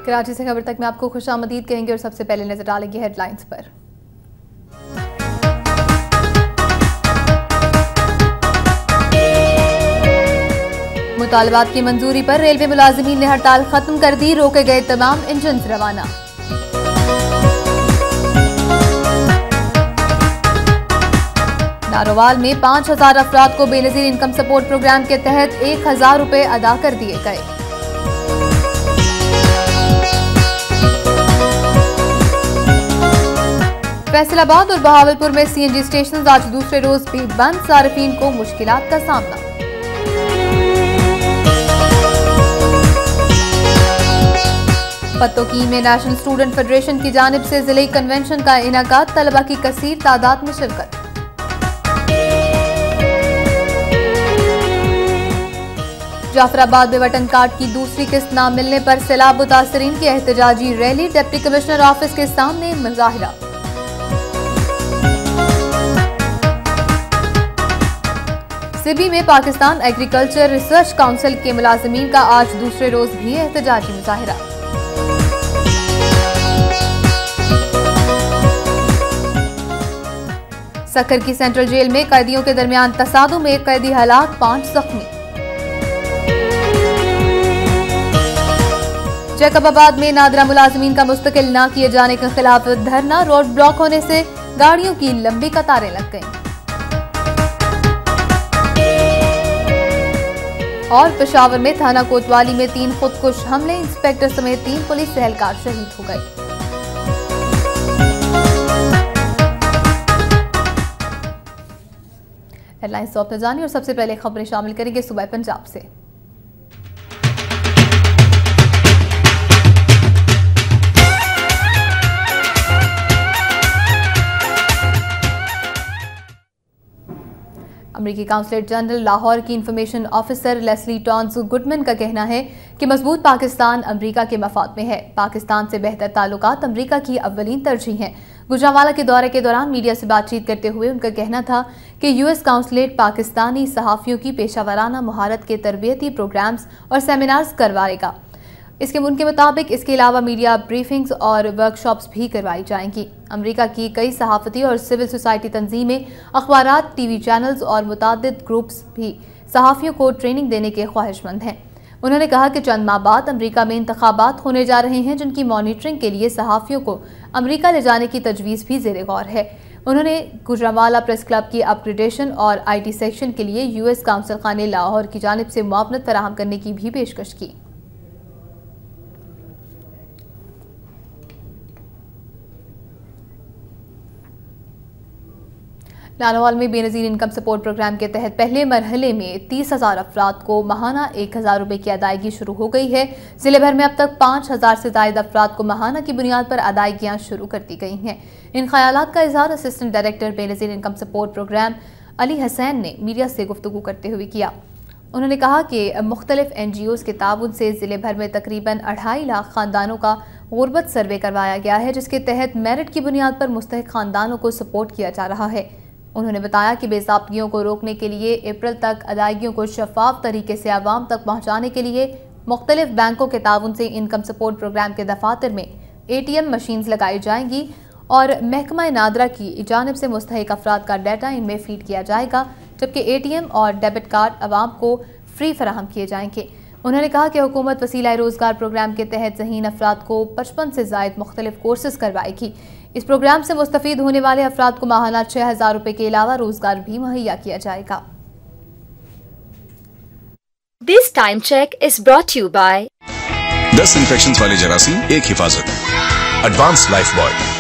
کراچی سے خبر تک میں آپ کو خوش آمدید کہیں گے اور سب سے پہلے نظر ڈالیں گے ہیڈ لائنز پر۔ مطالبات کی منظوری پر ریلوے ملازمین نے ہڑتال ختم کر دی، روکے گئے تمام انجنز روانہ۔ ناروال میں 5000 افراد کو بے نظیر انکم سپورٹ پروگرام کے تحت 1000 روپے ادا کر دیے گئے۔ فیصل آباد اور بہاولپور میں سی این جی اسٹیشنز آج دوسرے روز بھی بند، صارفین کو مشکلات کا سامنا۔ پتوکی میں نیشنل اسٹوڈنٹ فیڈریشن کی جانب سے ضلعی کنونشن کا انعقاد، طلبہ کی کثیر تعداد میں شرکت۔ جعفر آباد میں وطن کارڈ کی دوسری قسط نہ ملنے پر سیلاب متاثرین کی احتجاجی ریلی، ڈپٹی کمشنر آفس کے سامنے مظاہرہ۔ سبی میں پاکستان ایگریکلچر ریسرچ کونسل کے ملازمین کا آج دوسرے روز بھی احتجاجی مظاہرہ۔ سکھر کی سینٹرل جیل میں قیدیوں کے درمیان تصادم میں ایک قیدی ہلاک، 5 زخمی۔ جیکب آباد میں نادرہ ملازمین کا مستقل نہ کیے جانے کے خلاف دھرنا، روڈ بلاک ہونے سے گاڑیوں کی لمبی قطاریں لگ گئیں۔ اور پشاور میں تھانہ کوتوالی میں 3 خودکش حملے، انسپیکٹر سمیت 3 پولیس اہلکار شہید ہو گئے۔ ہیڈ لائنز تو آپ نے جانی اور سب سے پہلے خبریں شامل کریں گے صوبہ پنجاب سے۔ امریکی قونصلیٹ جنرل لاہور کی انفارمیشن آفیسر لیسلی ٹونز گڈمن کا کہنا ہے کہ مضبوط پاکستان امریکہ کے مفاد میں ہے۔ پاکستان سے بہتر تعلقات امریکہ کی اولین ترجیح ہیں۔ گجرانوالہ کے دورے کے دوران میڈیا سے بات چیت کرتے ہوئے ان کا کہنا تھا کہ یو ایس قونصلیٹ پاکستانی صحافیوں کی پیشہ ورانہ مہارت کے تربیتی پروگرامز اور سیمینارز کروائے گا۔ ان کے مطابق اس کے علاوہ میڈیا بریفنگز اور ورکشاپس بھی کروائی جائیں گی۔ امریکہ کی کئی صحافتی اور سول سوسائٹی تنظیمیں، اخبارات، ٹی وی چینلز اور متعدد گروپس بھی صحافیوں کو ٹریننگ دینے کے خواہش مند ہیں۔ انہوں نے کہا کہ چند ماہ بعد امریکہ میں انتخابات ہونے جا رہے ہیں، جن کی مانیٹرنگ کے لیے صحافیوں کو امریکہ لے جانے کی تجویز بھی زیر غور ہے۔ انہوں نے گجرانوالہ پریس کلب کی اپ گریڈیشن اور آئی ٹی سیکشن کے لیے یو ایس قونصل خانے لاہور کی جانب سے معاونت فراہم کرنے کی بھی پیشکش کی۔ نانوال میں بے نظیر انکم سپورٹ پروگرام کے تحت پہلے مرحلے میں 30,000 افراد کو ماہانہ 1,000 روپے کی ادائیگی شروع ہو گئی ہے۔ ضلع بھر میں اب تک 5,000 سے زائد افراد کو ماہانہ کی بنیاد پر ادائیگیاں شروع کر دی گئی ہیں۔ ان خیالات کا اظہار اسسٹنٹ ڈائریکٹر بے نظیر انکم سپورٹ پروگرام علی حسین نے میڈیا سے گفتگو کرتے ہوئے کیا۔ انہوں نے کہا کہ مختلف این جی اوز کے تعاون سے ضلع بھر میں تقریباً 2.5 لاکھ خاندانوں کا غربت سروے کروایا گیا ہے، جس کے تحت میرٹ کی بنیاد پر مستحق خاندانوں کو سپورٹ کیا جا رہا ہے۔ انہوں نے بتایا کہ بے ضابطگیوں کو روکنے کے لیے اپریل تک ادائیگیوں کو شفاف طریقے سے عوام تک پہنچانے کے لیے مختلف بینکوں کے تعاون سے انکم سپورٹ پروگرام کے دفاتر میں اے ٹی ایم مشینز لگائی جائیں گی اور محکمہ نادرہ کی جانب سے مستحق افراد کا ڈیٹا ان میں فیڈ کیا جائے گا، جبکہ اے ٹی ایم اور ڈیبٹ کارڈ عوام کو فری فراہم کیے جائیں گے۔ انہوں نے کہا کہ حکومت وسیلہ روزگار پروگرام کے تحت ذہین افراد کو 55 سے زائد مختلف کورسز کروائے گی۔ اس پروگرام سے مستفید ہونے والے افراد کو ماہانہ 6,000 روپے کے علاوہ روزگار بھی مہیا کیا جائے گا۔ This time check is brought to you by 10 infections والی جراثیم، ایک حفاظت، ایڈوانس لائف بوائے۔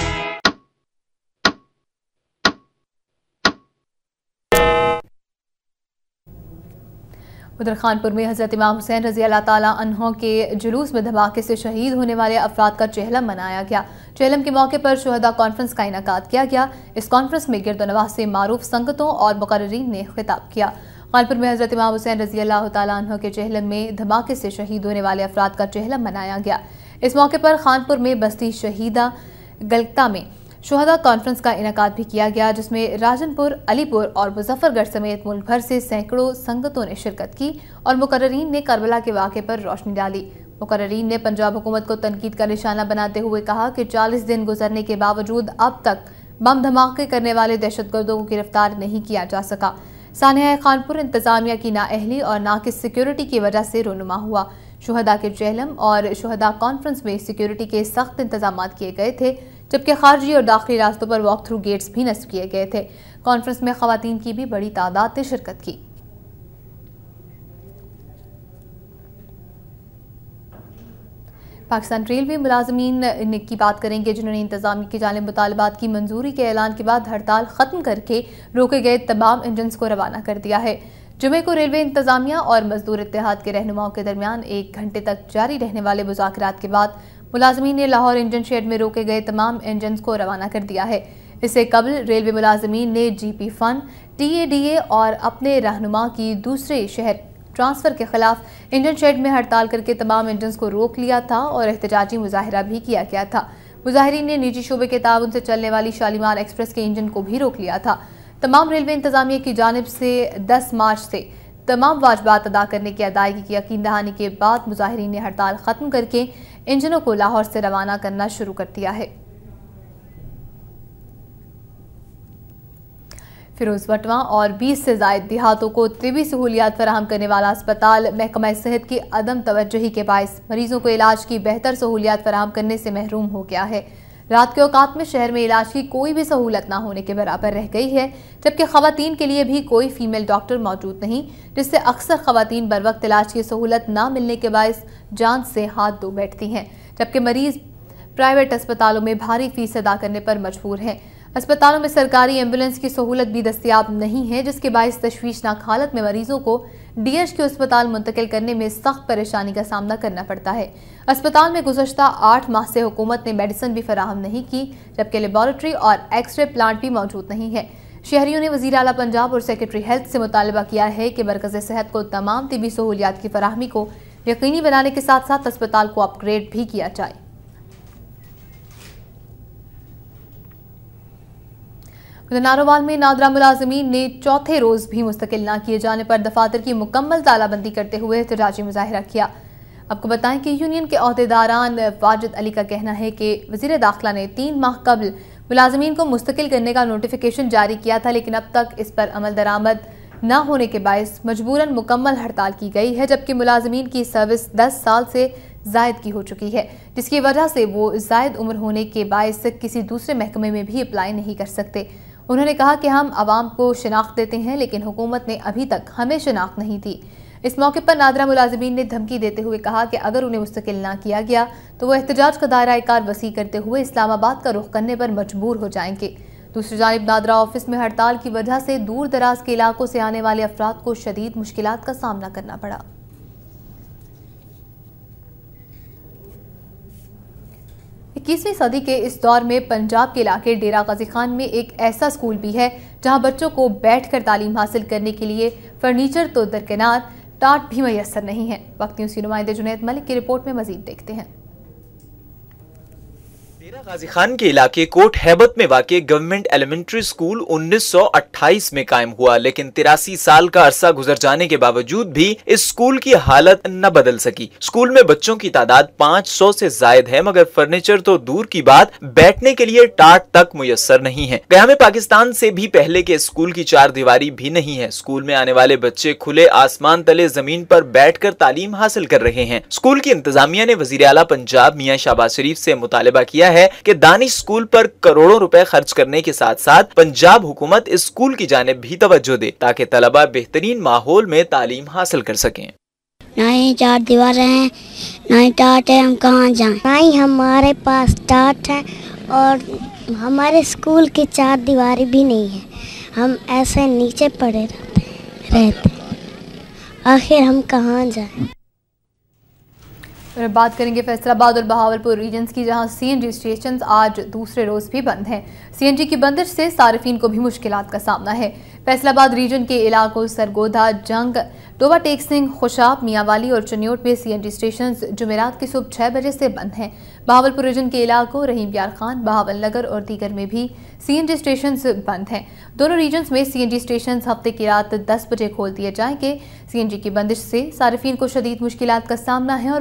ادھر خانپور میں حضرت امام حسین رضی اللہ تعالیٰ عنہ کے جلوس میں دھماکے سے شہید ہونے والے افراد کا چہلم منایا گیا۔ چہلم کے موقع پر شہداء کانفرنس کا انعقاد کیا گیا۔ اس کانفرنس میں گرد و نواح سے معروف سنگتوں اور مقررین نے خطاب کیا۔ خانپور میں حضرت امام حسین رضی اللہ تعالیٰ عنہ کے چہلم میں دھماکے سے شہید ہونے والے افراد کا چہلم منایا گیا۔ اس موقع پر خانپور میں بستی شہیدہ گلگتا میں شہداء کانفرنس کا انعقاد بھی کیا گیا، جس میں راجن پور، علی پور اور مظفر گڑھ سمیت ملک بھر سے سینکڑوں سنگتوں نے شرکت کی اور مقررین نے کربلا کے واقعے پر روشنی ڈالی۔ مقررین نے پنجاب حکومت کو تنقید کا نشانہ بناتے ہوئے کہا کہ 40 دن گزرنے کے باوجود اب تک بم دھماکے کرنے والے دہشت گردوں کو گرفتار نہیں کیا جا سکا۔ سانحہ خانپور انتظامیہ کی نااہلی اور ناقص سیکیورٹی کی وجہ سے رونما ہوا۔ شہداء کے چہلم اور شہداء کانفرنس میں سیکیورٹی کے سخت انتظامات کیے گئے تھے، جبکہ خارجی اور داخلی راستوں پر واک تھرو گیٹس بھی نصب کیے گئے تھے۔ کانفرنس میں خواتین کی بھی بڑی تعداد نے شرکت کی۔ پاکستان ریلوے ملازمین کی بات کریں گے، جنہوں نے انتظامیہ کی جانب مطالبات کی منظوری کے اعلان کے بعد ہڑتال ختم کر کے روکے گئے تمام انجنز کو روانہ کر دیا ہے۔ جمعے کو ریلوے انتظامیہ اور مزدور اتحاد کے رہنماؤں کے درمیان 1 گھنٹے تک جاری رہنے والے مذاکرات کے بعد ملازمین نے لاہور انجن شیڈ میں روکے گئے تمام انجنز کو روانہ کر دیا ہے۔ اس سے قبل ریلوے ملازمین نے جی پی فن، ٹی اے ڈی اے اور اپنے رہنما کی دوسرے شہر ٹرانسفر کے خلاف انجن شیڈ میں ہڑتال کر کے تمام انجنز کو روک لیا تھا اور احتجاجی مظاہرہ بھی کیا گیا تھا۔ مظاہرین نے نجی شعبے کے تعاون سے چلنے والی شالیمار ایکسپریس کے انجن کو بھی روک لیا تھا۔ تمام ریلوے انتظامیہ کی جانب سے 10 مارچ سے تمام واجبات ادا کرنے کی ادائیگی کی یقین دہانی کے بعد مظاہرین نے ہڑتال ختم کر کے انجنوں کو لاہور سے روانہ کرنا شروع کر دیا ہے۔ فیروز وٹواں اور 20 سے زائد دیہاتوں کو طبی سہولیات فراہم کرنے والا اسپتال محکمہ صحت کی عدم توجہی کے باعث مریضوں کو علاج کی بہتر سہولیات فراہم کرنے سے محروم ہو گیا ہے۔ رات کے اوقات میں شہر میں علاج کی کوئی بھی سہولت نہ ہونے کے برابر رہ گئی ہے، جبکہ خواتین کے لیے بھی کوئی فیمیل ڈاکٹر موجود نہیں، جس سے اکثر خواتین بروقت علاج کی سہولت نہ ملنے کے باعث جان سے ہاتھ دھو بیٹھتی ہیں، جبکہ مریض پرائیویٹ اسپتالوں میں بھاری فیس ادا کرنے پر مجبور ہیں۔ اسپتالوں میں سرکاری ایمبولینس کی سہولت بھی دستیاب نہیں ہے، جس کے باعث تشویشناک حالت میں مریضوں کو ڈی ایچ کیو اسپتال منتقل کرنے میں سخت پریشانی کا سامنا کرنا پڑتا ہے۔ اسپتال میں گزشتہ 8 ماہ سے حکومت نے میڈیسن بھی فراہم نہیں کی، جبکہ لیبارٹری اور ایکس رے پلانٹ بھی موجود نہیں ہے۔ شہریوں نے وزیر اعلیٰ پنجاب اور سیکرٹری ہیلتھ سے مطالبہ کیا ہے کہ مرکز صحت کو تمام طبی سہولیات کی فراہمی کو یقینی بنانے کے ساتھ ساتھ اسپتال کو اپ گریڈ بھی کیا جائے۔ نارووال میں نادرا ملازمین نے چوتھے روز بھی مستقل نہ کیے جانے پر دفاتر کی مکمل تالہ بندی کرتے ہوئے احتجاجی مظاہرہ کیا۔ آپ کو بتائیں کہ یونین کے عہدیداران واجد علی کا کہنا ہے کہ وزیر داخلہ نے 3 ماہ قبل ملازمین کو مستقل کرنے کا نوٹیفیکیشن جاری کیا تھا، لیکن اب تک اس پر عمل درآمد نہ ہونے کے باعث مجبوراً مکمل ہڑتال کی گئی ہے، جبکہ ملازمین کی سروس 10 سال سے زائد کی ہو چکی ہے، جس کی وجہ سے وہ زائد عمر ہونے کے باعث کسی دوسرے محکمے میں بھی اپلائی نہیں کر سکتے۔ انہوں نے کہا کہ ہم عوام کو شناخت دیتے ہیں، لیکن حکومت نے ابھی تک ہمیں شناخت نہیں دی۔ اس موقع پر نادرا ملازمین نے دھمکی دیتے ہوئے کہا کہ اگر انہیں مستقل نہ کیا گیا تو وہ احتجاج کا دائرہ کار وسیع کرتے ہوئے اسلام آباد کا رخ کرنے پر مجبور ہو جائیں گے۔ دوسری جانب نادرا آفس میں ہڑتال کی وجہ سے دور دراز کے علاقوں سے آنے والے افراد کو شدید مشکلات کا سامنا کرنا پڑا۔ 21ویں صدی کے اس دور میں پنجاب کے علاقے ڈیرہ غازی خان میں ایک ایسا اسکول بھی ہے جہاں بچوں کو بیٹھ کر تعلیم حاصل کرنے کے لیے فرنیچر تو درکنار ٹاٹ بھی میسر نہیں ہے۔ وقت نیوز کی نمائندے جنید ملک کی رپورٹ میں مزید دیکھتے ہیں۔ ڈیرہ غازی خان کے علاقے کوٹ ہیبت میں واقع گورنمنٹ ایلیمنٹری اسکول 1928 میں قائم ہوا، لیکن 83 سال کا عرصہ گزر جانے کے باوجود بھی اس اسکول کی حالت نہ بدل سکی۔ اسکول میں بچوں کی تعداد 500 سے زائد ہے، مگر فرنیچر تو دور کی بات، بیٹھنے کے لیے ٹاٹ تک میسر نہیں ہے۔ قیام پاکستان سے بھی پہلے کے اسکول کی 4 دیواری بھی نہیں ہے۔ اسکول میں آنے والے بچے کھلے آسمان تلے زمین پر بیٹھ کر تعلیم حاصل کر رہے ہیں۔ اسکول کی انتظامیہ نے وزیر اعلیٰ پنجاب میاں شہباز شریف سے مطالبہ کیا ہے کہ دانش اسکول پر کروڑوں روپے خرچ کرنے کے ساتھ ساتھ پنجاب حکومت اس اسکول کی جانب بھی توجہ دے تاکہ طلبہ بہترین ماحول میں تعلیم حاصل کر سکیں۔ نہ ہی 4 دیوار ہیں، نہ ہی ٹاٹ ہے، ہم کہاں جائیں؟ نہ ہی ہمارے پاس ٹاٹ ہے اور ہمارے اسکول کی 4 دیواری بھی نہیں ہے، ہم ایسے نیچے پڑے رہتے آخر ہم کہاں جائیں؟ اور بات کریں گے فیصل آباد اور بہاولپور ریجنز کی، جہاں سی این جی اسٹیشنز آج دوسرے روز بھی بند ہیں۔ سی این جی کی بندش سے صارفین کو بھی مشکلات کا سامنا ہے۔ فیصل آباد ریجن کے علاقوں سرگودھا، جنگ، ڈوبا ٹیک سنگھ، خوشاب، میاں والی اور چنیوٹ میں سی این جی اسٹیشنز جمعرات کی صبح 6 بجے سے بند ہیں۔ بہاولپور ریجن کے علاقوں رحیم یار خان، بہاول نگر اور دیگر میں بھی سی این جی اسٹیشنز بند ہیں۔ دونوں ریجنز میں سی این جی اسٹیشنز ہفتے کی رات 10 بجے کھول دیے جائیں گے۔ سی این جی کی بندش سے صارفین کو شدید مشکلات کا سامنا ہے اور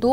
2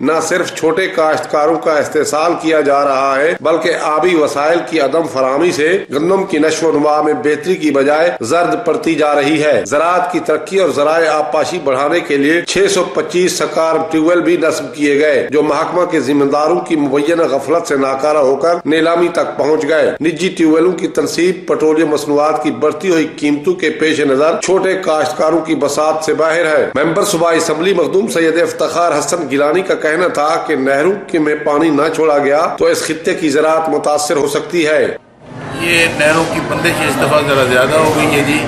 نہ صرف چھوٹے کاشتکاروں کا استحصال کیا جا رہا ہے بلکہ آبی وسائل کی عدم فراہمی سے گندم کی نشو و نما میں بہتری کی بجائے زرد پڑتی جا رہی ہے۔ زراعت کی ترقی اور ذرائع آبپاشی بڑھانے کے لیے 625 سرکار ٹیوب ویل بھی نصب کیے گئے جو محکمہ کے ذمہ داروں کی مبینہ غفلت سے ناکارہ ہو کر نیلامی تک پہنچ گئے۔ نجی ٹیوب ویلوں کی تنصیب پیٹرولیم مصنوعات کی بڑھتی ہوئی قیمتوں کے پیش نظر چھوٹے کاشتکاروں کی بساط سے باہر ہے۔ ممبر صوبائی اسمبلی مخدوم سید افتخار حسن گیلانی کا کہنا تھا کہ نہروں میں پانی نہ چھوڑا گیا تو اس خطے کی زراعت متاثر ہو سکتی ہے۔ یہ نہروں کی بندش اس دفعہ ذرا زیادہ ہو گئی ہے جی،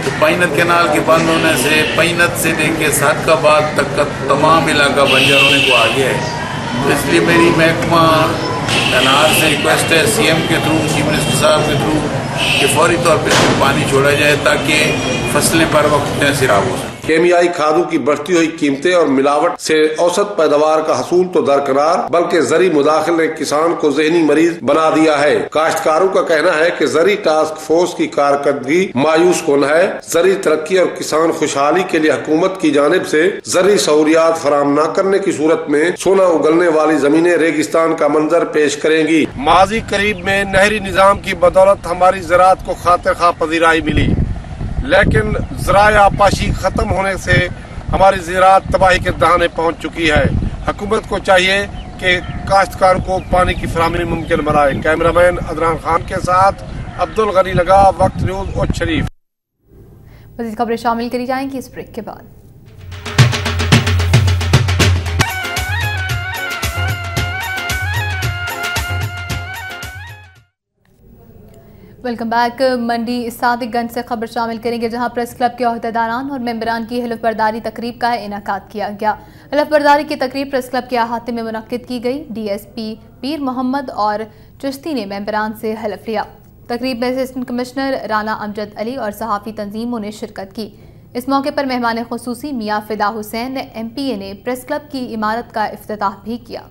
تو پینت کینال کے بند ہونے سے پینت سے لے کے ساتھ آباد تک کا تمام علاقہ بنجر ہونے کو آ گیا ہے۔ تو اس لیے میری محکمہ انار سے ریکویسٹ ہے سی ایم کے تھرو، چیف منسٹر صاحب کے تھرو کہ فوری طور پہ پانی چھوڑا جائے تاکہ فصلیں پر وقت سیراب ہو سکیں۔ کیمیائی کھادوں کی بڑھتی ہوئی قیمتیں اور ملاوٹ سے اوسط پیداوار کا حصول تو درکنار بلکہ زرعی مداخلت نے کسان کو ذہنی مریض بنا دیا ہے۔ کاشتکاروں کا کہنا ہے کہ زرعی ٹاسک فورس کی کارکردگی مایوس کن ہے۔ زرعی ترقی اور کسان خوشحالی کے لیے حکومت کی جانب سے زرعی سہولیات فراہم نہ کرنے کی صورت میں سونا اگلنے والی زمینیں ریگستان کا منظر پیش کریں گی۔ ماضی قریب میں نہری نظام کی بدولت ہماری زراعت کو خاطر خواہ پذیرائی ملی، لیکن ذرائع آبپاشی ختم ہونے سے ہماری زراعت تباہی کے دہانے پہنچ چکی ہے۔ حکومت کو چاہیے کہ کاشتکاروں کو پانی کی فراہمی ممکن بنائے۔ کیمرہ مین ادران خان کے ساتھ عبدالغنی لگا، وقت نیوز اوچھ شریف۔ مزید خبریں شامل کری جائیں گی اس بریک کے بعد۔ Welcome back. منڈی صادق گنج سے خبر شامل کریں گے جہاں پریس کلب کے عہدیداران اور ممبران کی حلف برداری تقریب کا انعقاد کیا گیا۔ حلف برداری کی تقریب پریس کلب کے احاطے میں منعقد کی گئی۔ ڈی ایس پی پیر محمد اور چشتی نے ممبران سے حلف لیا۔ تقریب میں اسسٹنٹ کمشنر رانا امجد علی اور صحافی تنظیموں نے شرکت کی۔ اس موقع پر مہمان خصوصی میاں فدا حسین MP نے پریس کلب کی عمارت کا افتتاح بھی کیا۔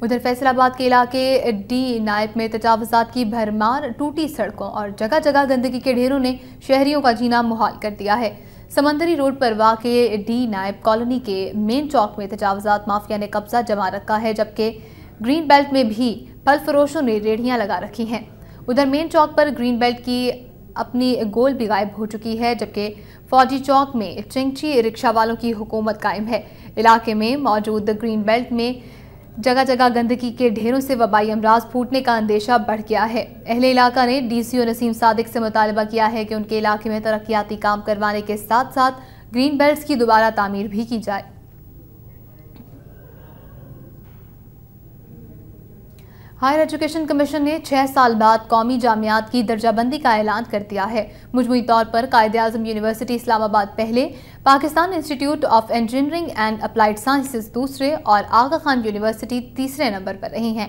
ادھر فیصل آباد کے علاقے ڈی نائب میں تجاوزات کی بھرمار، ٹوٹی سڑکوں اور جگہ جگہ گندگی کے ڈھیروں نے شہریوں کا جینا محال کر دیا ہے۔ سمندری روڈ پر واقع ڈی نائب کالونی کے مین چوک میں تجاوزات مافیا نے قبضہ جما رکھا ہے جبکہ گرین بیلٹ میں بھی پھل فروشوں نے ریڑھیاں لگا رکھی ہیں۔ ادھر مین چوک پر گرین بیلٹ کی اپنی گول بھی غائب ہو چکی ہے جبکہ فوجی چوک میں چنگچی رکشہ والوں کی حکومت قائم ہے۔ علاقے میں موجود گرین بیلٹ میں جگہ جگہ گندگی کے ڈھیروں سے وبائی امراض پھوٹنے کا اندیشہ بڑھ گیا ہے۔ اہل علاقہ نے DCO نسیم صادق سے مطالبہ کیا ہے کہ ان کے علاقے میں ترقیاتی کام کروانے کے ساتھ ساتھ گرین بیلٹس کی دوبارہ تعمیر بھی کی جائے۔ ہائر ایجوکیشن کمیشن نے 6 سال بعد قومی جامعات کی درجہ بندی کا اعلان کر دیا ہے۔ مجموعی طور پر قائد اعظم یونیورسٹی اسلام آباد پہلے، پاکستان انسٹی ٹیوٹ of engineering and applied sciences دوسرے اور آغا خان یونیورسٹی تیسرے نمبر پر رہی ہیں۔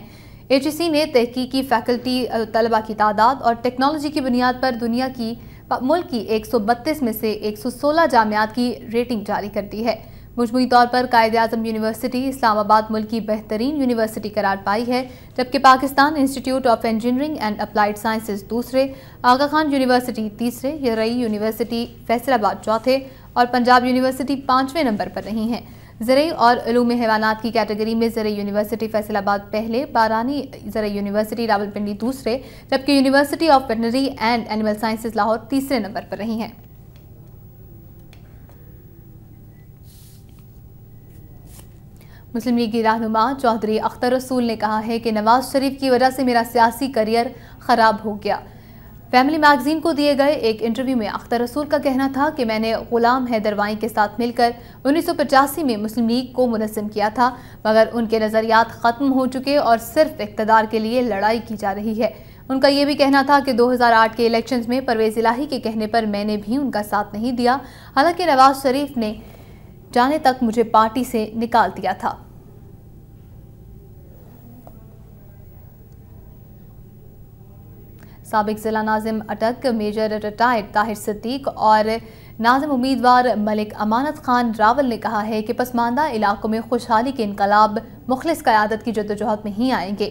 HEC نے تحقیقی فیکلٹی، طلبہ کی تعداد اور ٹیکنالوجی کی بنیاد پر دنیا کی ملک کی 132 میں سے 116 جامعات کی ریٹنگ جاری کر دی ہے۔ مجموعی طور پر قائد اعظم یونیورسٹی اسلام آباد ملک کی بہترین یونیورسٹی قرار پائی ہے جبکہ پاکستان انسٹی ٹیوٹ of engineering and applied sciences دوسرے، آغا خان یونیورسٹی تیسرے، زرعی یونیورسٹی فیصل آباد چوتھے اور پنجاب یونیورسٹی 5ویں نمبر پر رہی ہیں۔ زرعی اور علوم حیوانات کی کیٹیگری میں زرعی یونیورسٹی فیصل آباد پہلے، بارانی زرعی یونیورسٹی راولپنڈی دوسرے جبکہ university of veterinary and animal sciences Lahore تیسرے نمبر پر رہی ہیں۔ مسلم لیگ کی رہنما چودھری اختر رسول نے کہا ہے کہ نواز شریف کی وجہ سے میرا سیاسی کیریئر خراب ہو گیا۔ فیملی میگزین کو دیے گئے ایک انٹرویو میں اختر رسول کا کہنا تھا کہ میں نے غلام حیدر وائیں کے ساتھ مل کر 1985 میں مسلم لیگ کو منظم کیا تھا مگر ان کے نظریات ختم ہو چکے اور صرف اقتدار کے لیے لڑائی کی جا رہی ہے۔ ان کا یہ بھی کہنا تھا کہ 2008 کے الیکشنز میں پرویز الہی کے کہنے پر میں نے بھی ان کا ساتھ نہیں دیا، حالانکہ نواز شریف نے جانے تک مجھے پارٹی سے نکال دیا تھا۔ سابق ضلع ناظم اٹک میجر ریٹائرڈ طاہر صدیق اور ناظم امیدوار ملک امانت خان راول نے کہا ہے کہ پسماندہ علاقوں میں خوشحالی کے انقلاب مخلص قیادت کی جدوجہد میں ہی آئیں گے۔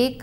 1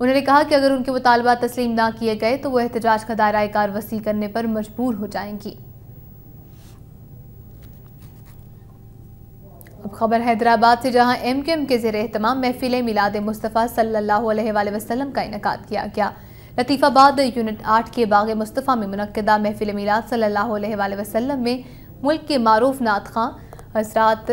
انہوں نے کہا کہ اگر ان کے مطالبات تسلیم نہ کیے گئے تو وہ احتجاج کا دائرہ کار وسیع کرنے پر مجبور ہو جائیں گی۔ اب خبر حیدرآباد سے، جہاں ایم کیو ایم کے زیر اہتمام محفل میلاد مصطفیٰ صلی اللہ علیہ وآلہ وسلم کا انعقاد کیا گیا۔ لطیف آباد یونٹ 8 کے باغ مصطفیٰ میں منعقدہ محفل میلاد صلی اللہ علیہ وآلہ وسلم میں ملک کے معروف نعت خواں حضرات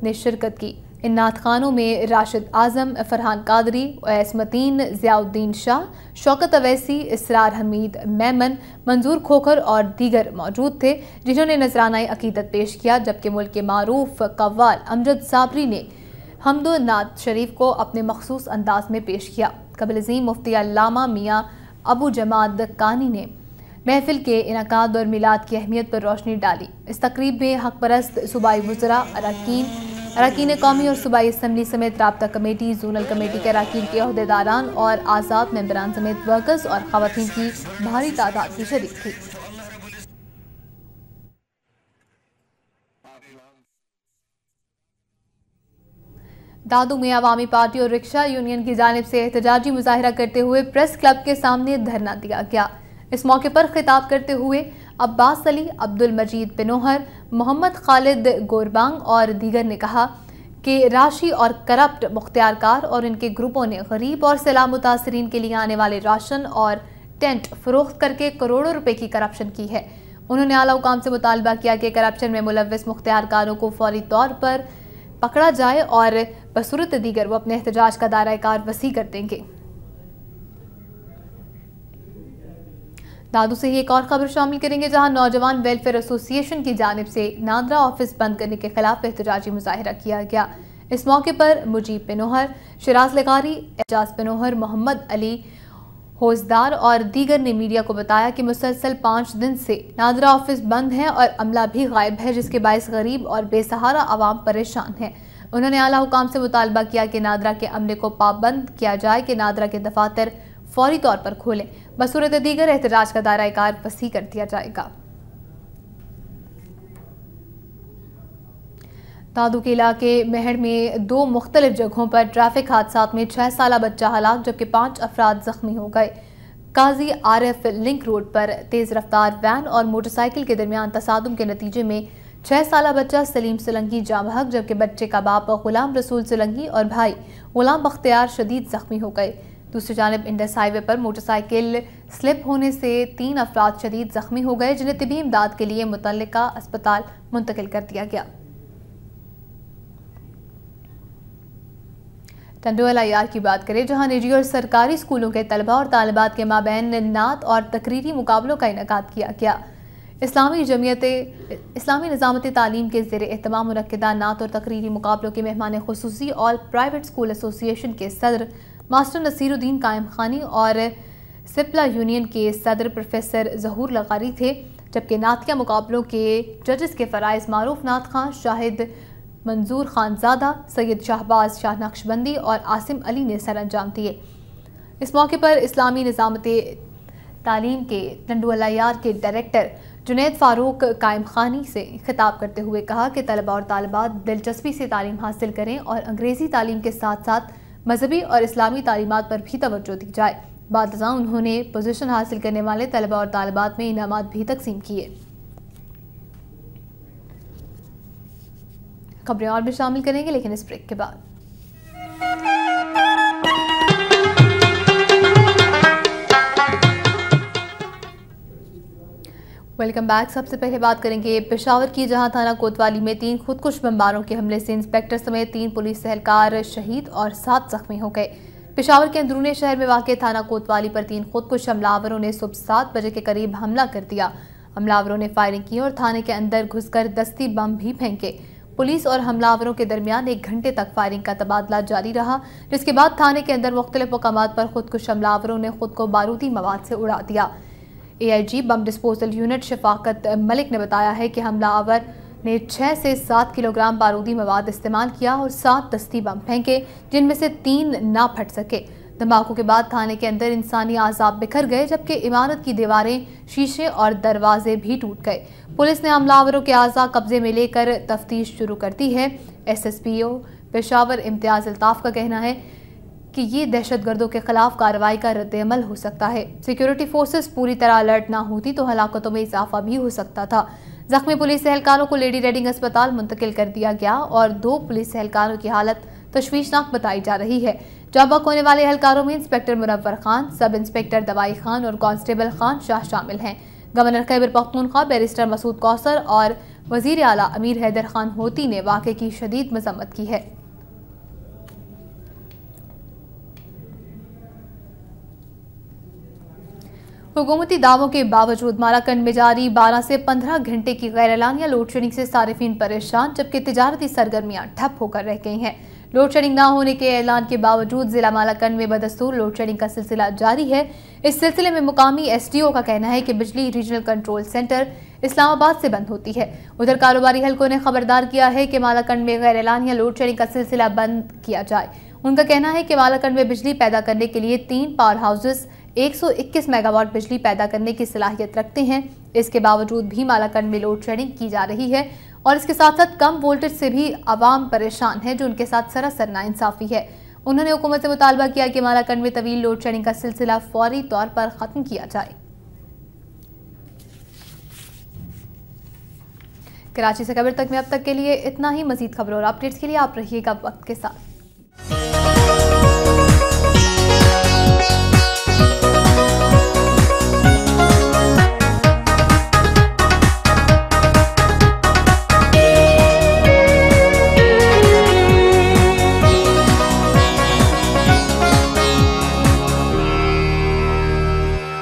نے شرکت کی۔ ان نعت خوانوں میں راشد اعظم، فرحان قادری، اویس متین، ضیاء الدین شاہ، شوکت اویسی، اسرار حمید میمن، منظور کھوکھر اور دیگر موجود تھے، جنہوں نے نذرانہ عقیدت پیش کیا، جبکہ ملک کے معروف قوال امجد صابری نے حمد و نعت شریف کو اپنے مخصوص انداز میں پیش کیا۔ قبل ازیں مفتی علامہ میاں ابو جماد کانی نے محفل کے انعقاد اور میلاد کی اہمیت پر روشنی ڈالی۔ اس تقریب میں حق پرست صوبائی وزراء، اراکین قومی اور صوبائی اسمبلی سمیت رابطہ کمیٹی، زونل کمیٹی کے اراکین کے عہدیداران اور آزاد ممبران سمیت ورکرز اور خواتین کی بھاری تعداد بھی شریک تھی۔ دادو میں عوامی پارٹی اور رکشہ یونین کی جانب سے احتجاجی مظاہرہ کرتے ہوئے پریس کلب کے سامنے دھرنا دیا گیا۔ اس موقع پر خطاب کرتے ہوئے عباس علی، عبد المجید پنوہر، محمد خالد گوربانگ اور دیگر نے کہا کہ راشی اور کرپٹ مختار کار اور ان کے گروپوں نے غریب اور سیلاب متاثرین کے لیے آنے والے راشن اور ٹینٹ فروخت کر کے کروڑوں روپے کی کرپشن کی ہے۔ انہوں نے اعلیٰ حکام سے مطالبہ کیا کہ کرپشن میں ملوث مختار کاروں کو فوری طور پر پکڑا جائے اور بصورت دیگر وہ اپنے احتجاج کا دائرہ کار وسیع کر دیں گے۔ دادو سے ہی ایک اور خبر شامل کریں گے، جہاں نوجوان ویلفیئر ایسوسی ایشن کی جانب سے ناندرا آفس بند کرنے کے خلاف احتجاجی مظاہرہ کیا گیا۔ اس موقع پر مجیب پنوہر، شراز لغاری، اعجاز پنوہر، محمد علی ہوزدار اور دیگر نے میڈیا کو بتایا کہ مسلسل 5 دن سے ناندرا آفس بند ہے اور عملہ بھی غائب ہے، جس کے باعث غریب اور بے سہارا عوام پریشان ہیں۔ انہوں نے اعلیٰ حکام سے مطالبہ کیا کہ ناندرا کے عملے کو پابند کیا جائے کہ ناندرا کے دفاتر فوری طور پر کھولیں، بصورت دیگر احتجاج کا دائرہ کار وسیع کر دیا جائے گا۔ دادو کے علاقے مہڑ میں 2 مختلف جگہوں پر ٹریفک حادثات میں 6 سالہ بچہ ہلاک جبکہ 5 افراد زخمی ہو گئے۔ قاضی عارف لنک روڈ پر تیز رفتار وین اور موٹر سائیکل کے درمیان تصادم کے نتیجے میں 6 سالہ بچہ سلیم سلنگی جاں بحق جبکہ بچے کا باپ غلام رسول سلنگی اور بھائی غلام بختیار شدید زخمی ہو گئے۔ دوسری جانب انڈس ہائی وے پر موٹر سائیکل سلپ ہونے سے 3 افراد شدید زخمی ہو گئے، جنہیں طبی امداد کے لیے متعلقہ اسپتال منتقل کر دیا گیا۔ ٹنڈوالہ یار کی بات کریں، جہاں نجی اور سرکاری اسکولوں کے طلبہ اور طالبات کے مابین نعت اور تقریری مقابلوں کا انعقاد کیا گیا۔ اسلامی نظامت تعلیم کے زیر اہتمام منعقدہ نعت اور تقریری مقابلوں کے مہمان خصوصی آل پرائیویٹ اسکول ایسوسی ایشن کے صدر ماسٹر نصیر الدین قائم خانی اور سپلا یونین کے صدر پروفیسر ظہور لغاری تھے، جبکہ نعتیہ مقابلوں کے ججز کے فرائض معروف نعت خواں شاہد منظور خان زادہ، سید شہباز شاہ نقشبندی اور عاصم علی نے سر انجام دیے۔ اس موقع پر اسلامی نظامت تعلیم کے ٹنڈوالہ یار کے ڈائریکٹر جنید فاروق قائم خانی سے خطاب کرتے ہوئے کہا کہ طلبہ اور طالبات دلچسپی سے تعلیم حاصل کریں اور انگریزی تعلیم کے ساتھ ساتھ مذہبی اور اسلامی تعلیمات پر بھی توجہ دی جائے۔ بعد ازاں انہوں نے پوزیشن حاصل کرنے والے طلبہ اور طالبات میں انعامات بھی تقسیم کیے۔ خبریں اور بھی شامل کریں گے لیکن اس بریک کے بعد۔ Welcome back. سب سے پہلے بات کریں گے پشاور کی، جہاں تھانہ کوتوالی میں 3 خودکش بمباروں کے حملے سے انسپیکٹر سمیت 3 پولیس اہلکار شہید اور 7 زخمی ہو گئے۔ پشاور کے اندرون شہر میں واقع تھانہ کوتوالی پر 3 خودکش حملہ آوروں نے صبح 7 بجے کے قریب حملہ کر دیا۔ حملہ آوروں نے فائرنگ کی اور تھانے کے اندر گھس کر دستی بم بھی پھینکے۔ پولیس اور حملہ آوروں کے درمیان 1 گھنٹے تک فائرنگ کا تبادلہ جاری رہا، جس کے بعد تھانے کے اندر مختلف مقامات پر خودکش حملہ آوروں نے خود کو بارودی مواد سے اڑا دیا۔ اے آئی جی بم ڈسپوزل یونٹ شفاقت ملک نے بتایا ہے کہ حملہ آور نے 6 سے 7 کلو گرام بارودی مواد استعمال کیا اور 7 دستی بم پھینکے، جن میں سے 3 نہ پھٹ سکے۔ دھماکوں کے بعد تھانے کے اندر انسانی اعضاء بکھر گئے، جبکہ عمارت کی دیواریں، شیشے اور دروازے بھی ٹوٹ گئے۔ پولیس نے حملہ آوروں کے اعضاء قبضے میں لے کر تفتیش شروع کر دی ہے۔ ایس ایس پی او پشاور امتیاز الطاف کا کہنا ہے کہ یہ دہشت گردوں کے خلاف کارروائی کا رد عمل ہو سکتا ہے۔ سیکیورٹی فورسز پوری طرح الرٹ نہ ہوتی تو ہلاکتوں میں اضافہ بھی ہو سکتا تھا۔ زخمی پولیس اہلکاروں کو لیڈی ریڈنگ اسپتال منتقل کر دیا گیا اور 2 پولیس اہلکاروں کی حالت تشویشناک بتائی جا رہی ہے۔ جاں بحق ہونے والے اہلکاروں میں انسپکٹر منور خان، سب انسپکٹر دوائی خان اور کانسٹیبل خان شاہ شامل ہیں۔ گورنر خیبر پختونخوا بیرسٹر مسعود کوثر اور وزیر اعلیٰ امیر حیدر خان ہوتی نے واقعے کی شدید مذمت کی ہے۔ حکومتی دعووں کے باوجود مالاکنڈ میں جاری 12 سے 15 گھنٹے کی غیر اعلانیہ لوڈ شیڈنگ سے صارفین پریشان، جبکہ تجارتی سرگرمیاں ٹھپ ہو کر رہ گئی ہیں۔ لوڈ شیڈنگ نہ ہونے کے اعلان کے باوجود ضلع مالاکنڈ میں بدستور لوڈ شیڈنگ کا سلسلہ جاری ہے۔ اس سلسلے میں مقامی ایس ڈی او کا کہنا ہے کہ بجلی ریجنل کنٹرول سینٹر اسلام آباد سے بند ہوتی ہے۔ ادھر کاروباری حلقوں نے خبردار کیا ہے کہ مالاکنڈ میں غیر اعلانیہ لوڈ شیڈنگ کا سلسلہ بند کیا جائے۔ ان کا کہنا ہے کہ مالاکنڈ میں بجلی پیدا کرنے کے لیے 3 پاور ہاؤسز 121 میگا واٹ بجلی پیدا کرنے کی صلاحیت رکھتے ہیں۔ اس کے باوجود بھی مالاکنڈ میں لوڈ شیڈنگ کی جا رہی ہے اور اس کے ساتھ ساتھ کم وولٹیج سے بھی عوام پریشان ہے، جو ان کے ساتھ سراسر ناانصافی ہے۔ انہوں نے حکومت سے مطالبہ کیا کہ مالاکنڈ میں طویل لوڈ شیڈنگ کا سلسلہ فوری طور پر ختم کیا جائے۔ کراچی سے خبر تک میں اب تک کے لیے اتنا ہی۔ مزید خبروں اور اپڈیٹس کے لیے آپ رہیے گا وقت کے ساتھ۔